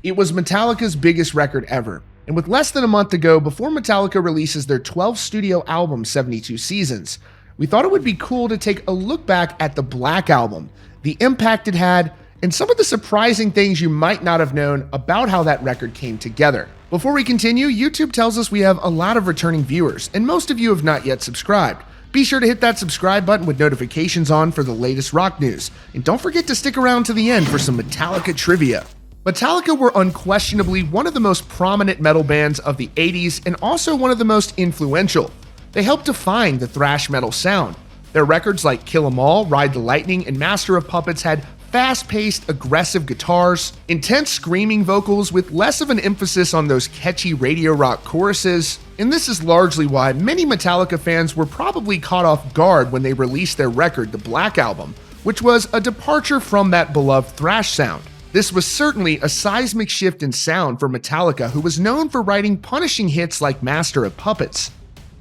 It was Metallica's biggest record ever, and with less than a month to go before Metallica releases their 12th studio album, 72 Seasons, we thought it would be cool to take a look back at the Black Album, the impact it had, and some of the surprising things you might not have known about how that record came together. Before we continue, YouTube tells us we have a lot of returning viewers, and most of you have not yet subscribed. Be sure to hit that subscribe button with notifications on for the latest rock news, and don't forget to stick around to the end for some Metallica trivia. Metallica were unquestionably one of the most prominent metal bands of the 80s and also one of the most influential. They helped define the thrash metal sound. Their records like Kill 'Em All, Ride the Lightning, and Master of Puppets had fast-paced, aggressive guitars, intense screaming vocals with less of an emphasis on those catchy radio rock choruses, and this is largely why many Metallica fans were probably caught off guard when they released their record, the Black Album, which was a departure from that beloved thrash sound. This was certainly a seismic shift in sound for Metallica, who was known for writing punishing hits like Master of Puppets.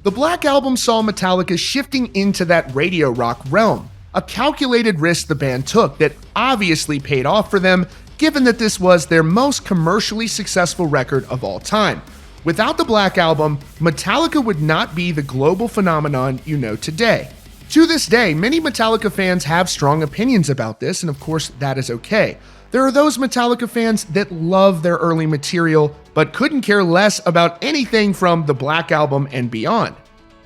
The Black Album saw Metallica shifting into that radio rock realm, a calculated risk the band took that obviously paid off for them, given that this was their most commercially successful record of all time. Without the Black Album, Metallica would not be the global phenomenon you know today. To this day, many Metallica fans have strong opinions about this, and of course, that is okay. There are those Metallica fans that love their early material, but couldn't care less about anything from the Black Album and beyond.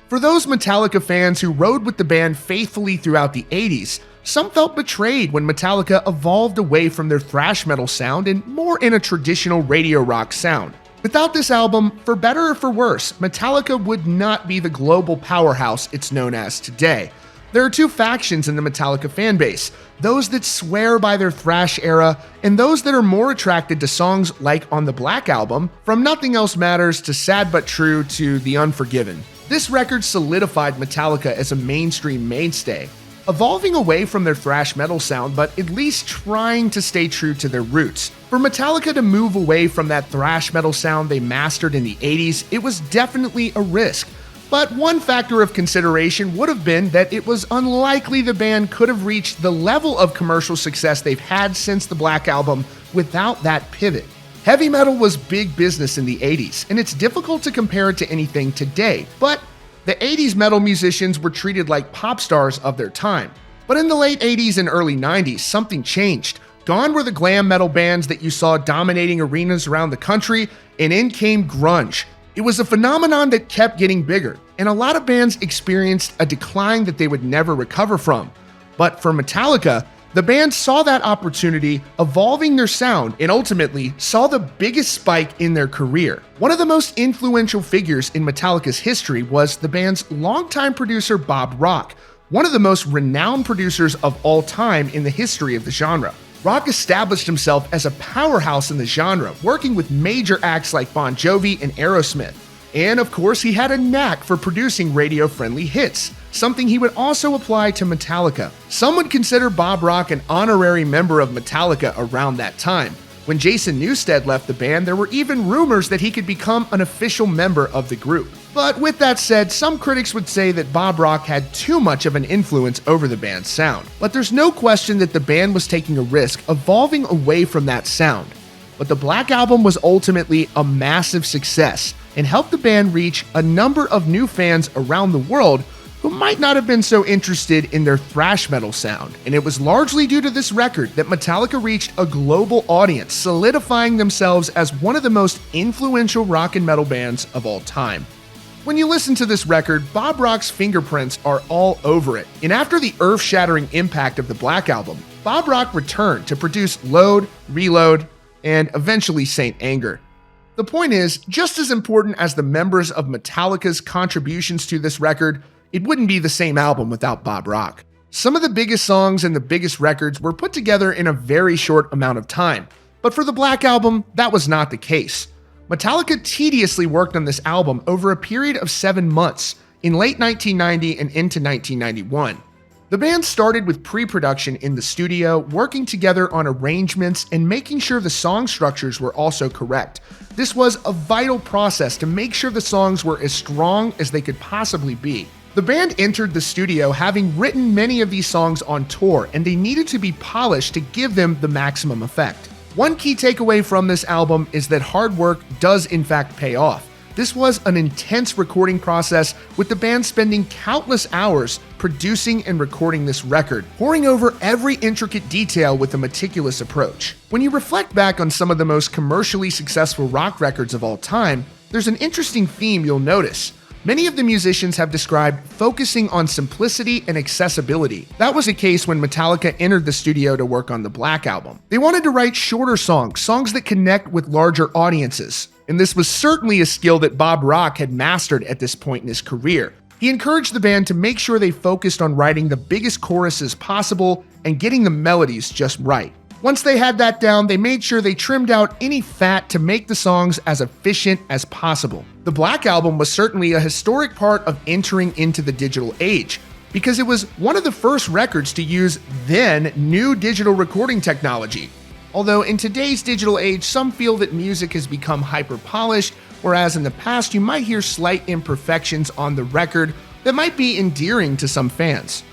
For those Metallica fans who rode with the band faithfully throughout the 80s, some felt betrayed when Metallica evolved away from their thrash metal sound and more in a traditional radio rock sound. Without this album, for better or for worse, Metallica would not be the global powerhouse it's known as today. There are two factions in the Metallica fanbase, those that swear by their thrash era, and those that are more attracted to songs like on the Black Album, From Nothing Else Matters to Sad But True to The Unforgiven. This record solidified Metallica as a mainstream mainstay, evolving away from their thrash metal sound, but at least trying to stay true to their roots. For Metallica to move away from that thrash metal sound they mastered in the 80s, it was definitely a risk. But one factor of consideration would have been that it was unlikely the band could have reached the level of commercial success they've had since the Black Album without that pivot. Heavy metal was big business in the 80s, and it's difficult to compare it to anything today, but the 80s metal musicians were treated like pop stars of their time. But in the late 80s and early 90s, something changed. Gone were the glam metal bands that you saw dominating arenas around the country, and in came grunge. It was a phenomenon that kept getting bigger, and a lot of bands experienced a decline that they would never recover from. But for Metallica, the band saw that opportunity, evolving their sound, and ultimately saw the biggest spike in their career. One of the most influential figures in Metallica's history was the band's longtime producer Bob Rock, one of the most renowned producers of all time in the history of the genre. Rock established himself as a powerhouse in the genre, working with major acts like Bon Jovi and Aerosmith. And of course, he had a knack for producing radio-friendly hits, something he would also apply to Metallica. Some would consider Bob Rock an honorary member of Metallica around that time. When Jason Newsted left the band, there were even rumors that he could become an official member of the group. But with that said, some critics would say that Bob Rock had too much of an influence over the band's sound. But there's no question that the band was taking a risk, evolving away from that sound. But the Black Album was ultimately a massive success and helped the band reach a number of new fans around the world who might not have been so interested in their thrash metal sound. And it was largely due to this record that Metallica reached a global audience, solidifying themselves as one of the most influential rock and metal bands of all time. When you listen to this record, Bob Rock's fingerprints are all over it. And after the earth-shattering impact of the Black Album, Bob Rock returned to produce Load, Reload, and eventually Saint Anger. The point is, just as important as the members of Metallica's contributions to this record, it wouldn't be the same album without Bob Rock. Some of the biggest songs and the biggest records were put together in a very short amount of time, but for the Black Album, that was not the case. Metallica tediously worked on this album over a period of 7 months, in late 1990 and into 1991. The band started with pre-production in the studio, working together on arrangements and making sure the song structures were also correct. This was a vital process to make sure the songs were as strong as they could possibly be. The band entered the studio having written many of these songs on tour, and they needed to be polished to give them the maximum effect. One key takeaway from this album is that hard work does in fact pay off. This was an intense recording process, with the band spending countless hours producing and recording this record, poring over every intricate detail with a meticulous approach. When you reflect back on some of the most commercially successful rock records of all time, there's an interesting theme you'll notice. Many of the musicians have described focusing on simplicity and accessibility. That was the case when Metallica entered the studio to work on the Black Album. They wanted to write shorter songs that connect with larger audiences. And this was certainly a skill that Bob Rock had mastered at this point in his career. He encouraged the band to make sure they focused on writing the biggest choruses possible and getting the melodies just right. Once they had that down, they made sure they trimmed out any fat to make the songs as efficient as possible. The Black Album was certainly a historic part of entering into the digital age, because it was one of the first records to use then new digital recording technology. Although in today's digital age, some feel that music has become hyper-polished, whereas in the past you might hear slight imperfections on the record that might be endearing to some fans.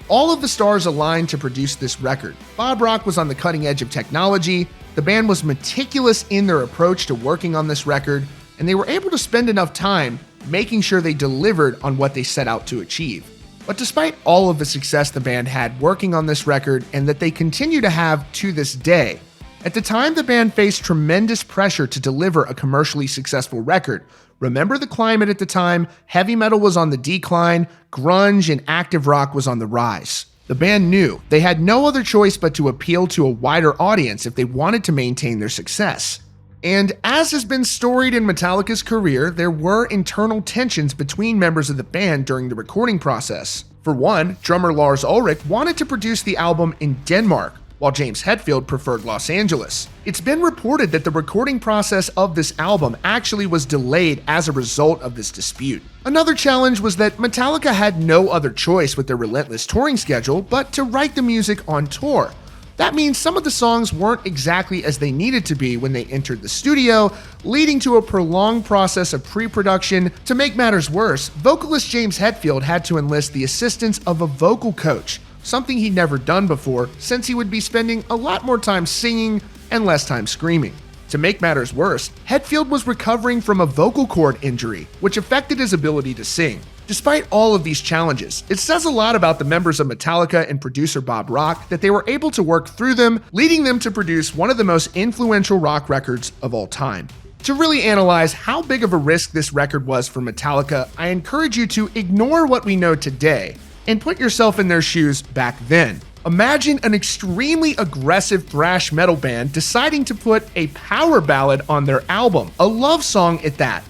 All of the stars aligned to produce this record. Bob Rock was on the cutting edge of technology, the band was meticulous in their approach to working on this record, and they were able to spend enough time making sure they delivered on what they set out to achieve. But despite all of the success the band had working on this record, and that they continue to have to this day, at the time the band faced tremendous pressure to deliver a commercially successful record. Remember the climate at the time, heavy metal was on the decline, grunge and active rock was on the rise. The band knew they had no other choice but to appeal to a wider audience if they wanted to maintain their success. And as has been storied in Metallica's career, there were internal tensions between members of the band during the recording process. For one, drummer Lars Ulrich wanted to produce the album in Denmark, while James Hetfield preferred Los Angeles. It's been reported that the recording process of this album actually was delayed as a result of this dispute. Another challenge was that Metallica had no other choice with their relentless touring schedule but to write the music on tour. That means some of the songs weren't exactly as they needed to be when they entered the studio, leading to a prolonged process of pre-production. To make matters worse, vocalist James Hetfield had to enlist the assistance of a vocal coach, something he'd never done before, since he would be spending a lot more time singing and less time screaming. To make matters worse, Hetfield was recovering from a vocal cord injury, which affected his ability to sing. Despite all of these challenges, it says a lot about the members of Metallica and producer Bob Rock that they were able to work through them, leading them to produce one of the most influential rock records of all time. To really analyze how big of a risk this record was for Metallica, I encourage you to ignore what we know today and put yourself in their shoes back then. Imagine an extremely aggressive thrash metal band deciding to put a power ballad on their album, a love song at that.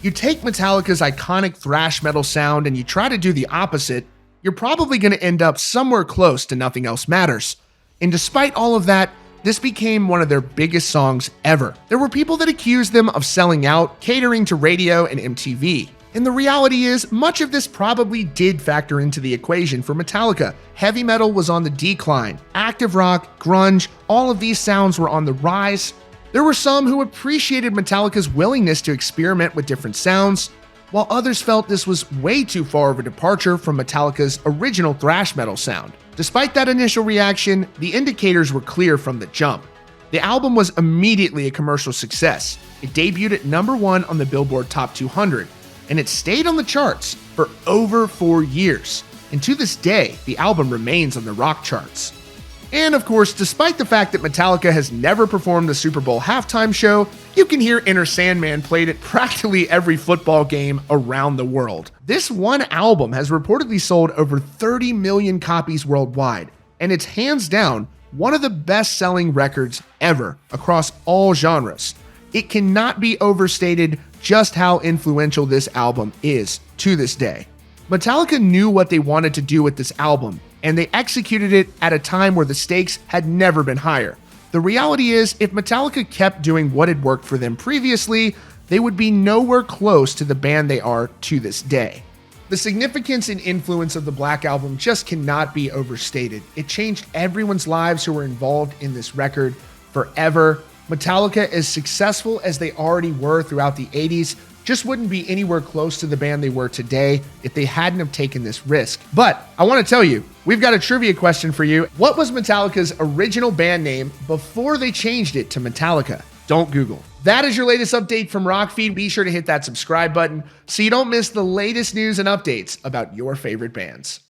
You take Metallica's iconic thrash metal sound and you try to do the opposite, you're probably going to end up somewhere close to Nothing Else Matters. And despite all of that, this became one of their biggest songs ever. There were people that accused them of selling out, catering to radio and MTV. And the reality is, much of this probably did factor into the equation for Metallica. Heavy metal was on the decline. Active rock, grunge, all of these sounds were on the rise. There were some who appreciated Metallica's willingness to experiment with different sounds, while others felt this was way too far of a departure from Metallica's original thrash metal sound. Despite that initial reaction, the indicators were clear from the jump. The album was immediately a commercial success. It debuted at #1 on the Billboard Top 200. And it stayed on the charts for over 4 years. And to this day, the album remains on the rock charts. And of course, despite the fact that Metallica has never performed the Super Bowl halftime show, you can hear Enter Sandman played at practically every football game around the world. This one album has reportedly sold over 30 million copies worldwide, and it's hands down one of the best-selling records ever across all genres. It cannot be overstated just how influential this album is to this day. Metallica knew what they wanted to do with this album, and they executed it at a time where the stakes had never been higher. The reality is, if Metallica kept doing what had worked for them previously, they would be nowhere close to the band they are to this day. The significance and influence of the Black Album just cannot be overstated. It changed everyone's lives who were involved in this record forever. Metallica, as successful as they already were throughout the 80s, just wouldn't be anywhere close to the band they were today if they hadn't have taken this risk. But I want to tell you, we've got a trivia question for you. What was Metallica's original band name before they changed it to Metallica? Don't Google. That is your latest update from Rockfeed. Be sure to hit that subscribe button so you don't miss the latest news and updates about your favorite bands.